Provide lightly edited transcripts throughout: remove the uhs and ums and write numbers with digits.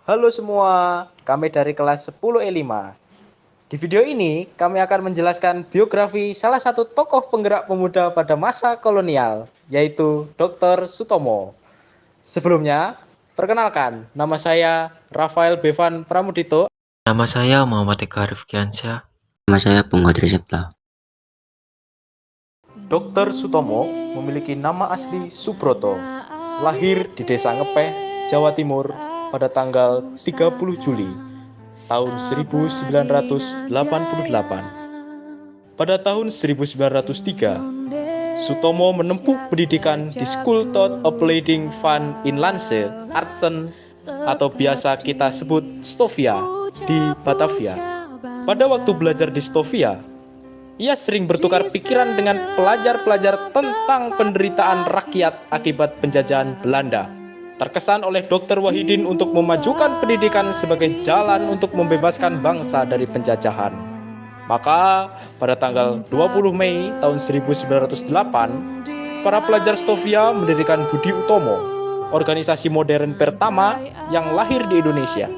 Halo semua, kami dari kelas 10E5. Di video ini, kami akan menjelaskan biografi salah satu tokoh penggerak pemuda pada masa kolonial, yaitu Dr. Sutomo. Sebelumnya, perkenalkan, nama saya Rafael Bevan Pramudito. Nama saya Muhammad Eka Rifkiansyah. Nama saya Pungo Trisepta. Dr. Sutomo memiliki nama asli Subroto, lahir di Desa Ngepeh, Jawa Timur pada tanggal 30 Juli tahun 1988. Pada tahun 1903, Sutomo menempuh pendidikan di School Tot Opleiding van Inlandse Artsen atau biasa kita sebut Stovia di Batavia. Pada waktu belajar di Stovia, ia sering bertukar pikiran dengan pelajar-pelajar tentang penderitaan rakyat akibat penjajahan Belanda. Terkesan oleh Dr. Wahidin untuk memajukan pendidikan sebagai jalan untuk membebaskan bangsa dari penjajahan. Maka pada tanggal 20 Mei tahun 1908, para pelajar Stovia mendirikan Budi Utomo, organisasi modern pertama yang lahir di Indonesia,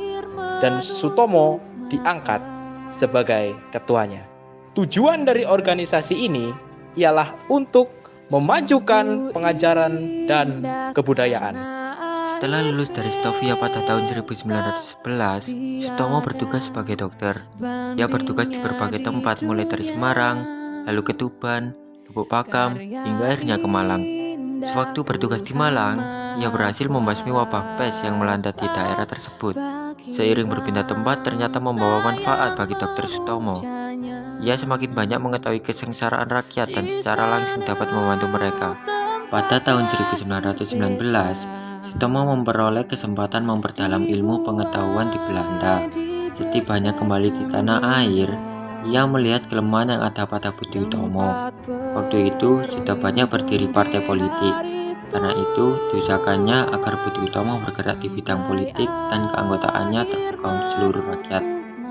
dan Sutomo diangkat sebagai ketuanya. Tujuan dari organisasi ini ialah untuk memajukan pengajaran dan kebudayaan. Setelah lulus dari Stovia pada tahun 1911, Sutomo bertugas sebagai dokter. Ia bertugas di berbagai tempat mulai dari Semarang, lalu ke Tuban, Lubuk Pakam, hingga akhirnya ke Malang. Sewaktu bertugas di Malang, ia berhasil membasmi wabah pes yang melanda di daerah tersebut. Seiring berpindah tempat ternyata membawa manfaat bagi Dr. Sutomo. Ia semakin banyak mengetahui kesengsaraan rakyat dan secara langsung dapat membantu mereka. Pada tahun 1919, Sutomo memperoleh kesempatan memperdalam ilmu pengetahuan di Belanda. Setibanya kembali di tanah air, ia melihat kelemahan yang ada pada Budi Utomo. Waktu itu sudah banyak berdiri partai politik. Karena itu, diusahakannya agar Budi Utomo bergerak di bidang politik dan keanggotaannya terbuka untuk seluruh rakyat.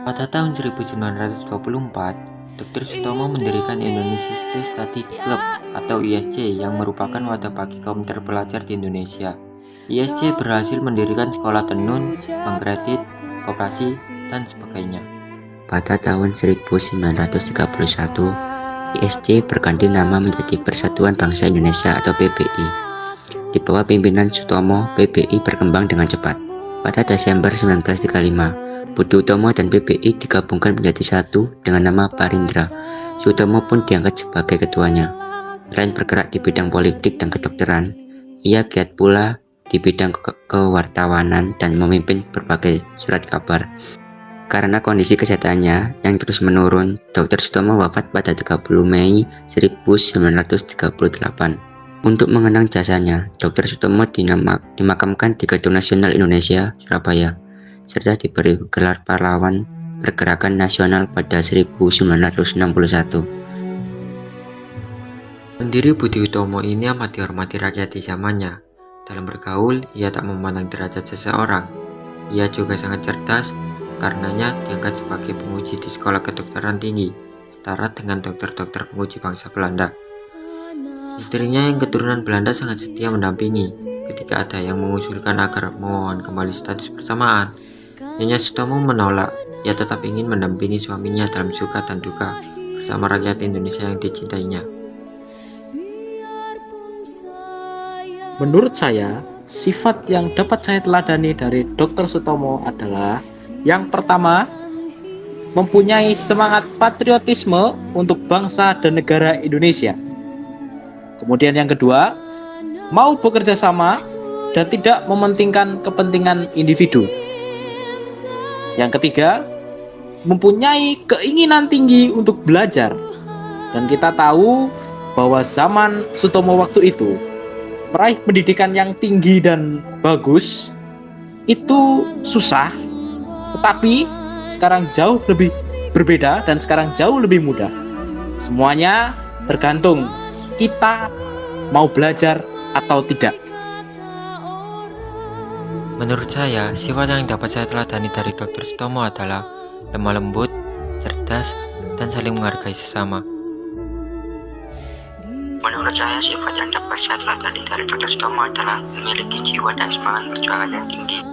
Pada tahun 1924, Dr. Sutomo mendirikan Indonesia Study Club atau ISC yang merupakan wadah bagi kaum terpelajar di Indonesia. ISC berhasil mendirikan sekolah tenun, bank kredit, vokasi, dan sebagainya. Pada tahun 1931, ISC berganti nama menjadi Persatuan Bangsa Indonesia atau PBI. Di bawah pimpinan Sutomo, PBI berkembang dengan cepat. Pada Desember 1935, Budi Utomo dan PBI digabungkan menjadi satu dengan nama Parindra. Sutomo pun diangkat sebagai ketuanya. Selain bergerak di bidang politik dan kedokteran, ia giat pula di bidang kewartawanan dan memimpin berbagai surat kabar. Karena kondisi kesehatannya yang terus menurun, Dr. Sutomo wafat pada 30 Mei 1938. Untuk mengenang jasanya, Dr. Sutomo dimakamkan di Gedung Nasional Indonesia, Surabaya, serta diberi gelar pahlawan pergerakan nasional pada 1961. Pendiri Budi Utomo ini amat dihormati rakyat di zamannya. Dalam bergaul, ia tak memandang derajat seseorang. Ia juga sangat cerdas, karenanya diangkat sebagai penguji di sekolah kedokteran tinggi, setara dengan dokter-dokter penguji bangsa Belanda. Istrinya yang keturunan Belanda sangat setia mendampingi. Ketika ada yang mengusulkan agar memohon kembali status persamaan, Nyonya Sutomo menolak. Ia tetap ingin mendampingi suaminya dalam suka dan duka bersama rakyat Indonesia yang dicintainya. Menurut saya, sifat yang dapat saya teladani dari Dr. Sutomo adalah yang pertama, mempunyai semangat patriotisme untuk bangsa dan negara Indonesia. Kemudian yang kedua, mau bekerja sama dan tidak mementingkan kepentingan individu. Yang ketiga, mempunyai keinginan tinggi untuk belajar. Dan kita tahu bahwa zaman Sutomo waktu itu, meraih pendidikan yang tinggi dan bagus itu susah, tetapi sekarang jauh lebih berbeda dan sekarang jauh lebih mudah. Semuanya tergantung kita mau belajar atau tidak. Menurut saya, sifat yang dapat saya teladani dari Dr. Sutomo adalah lemah lembut, cerdas, dan saling menghargai sesama. Menurut saya, sifat yang dapat saya teladani dari Dr. Sutomo adalah memiliki jiwa dan semangat perjuangan yang tinggi.